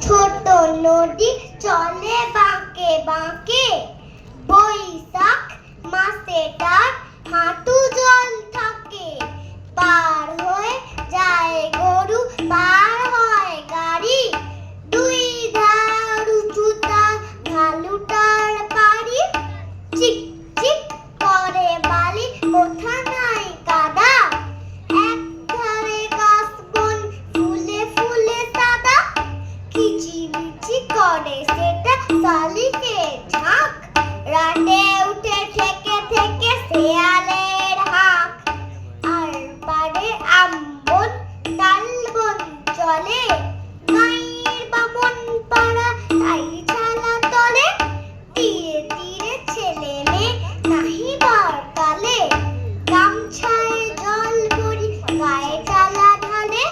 ছোট নদী চলে বাঁকে বাঁকে, বৈশাখ মাসে তার হাঁটু জল থাকে। পার হয়ে যায় গরু, পার হয় গাড়ি, দুই ধার উঁচুটা ঢালুটার পাড়ি। চিক চিক করে বালি, কোথা নাই কাদা, এক ধারে গাছ বন ফুলে ফুলে সাদা। কিচিমিচি করে সেটা শালিকের ঝাঁক, রাতে উঠে থেকে থেকে শেয়ালের হাঁক। আর পারে আমবন তালবন চলে, গাঁয়ের বামন পাড়া তাই ছালা তলে। তীরে তীরে ছেলে মেয়ে নাহিবার কালে, গামছায় জল ভরি গায়ে চালা ঢালে।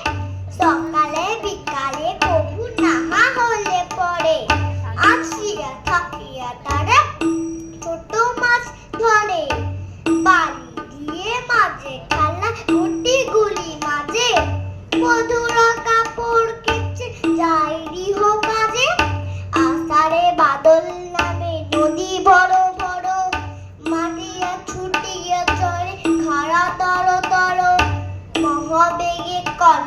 সকালে বিকালে কবু নাহা হলে পরে, আসিয়া থাকিয়া তারা ছোট মাছ ধরে। বালি দিয়ে মাঝে খেলা গুটি গুলি মাঝে, বধুরা কাপড় কেচে যায় গৃহ কাজে। আষাঢ়ে বাদল নামে নদী বড় বড়, মাটিয়া ছুটিয়া চলে খাড়া তর তর। মহাবেগে কল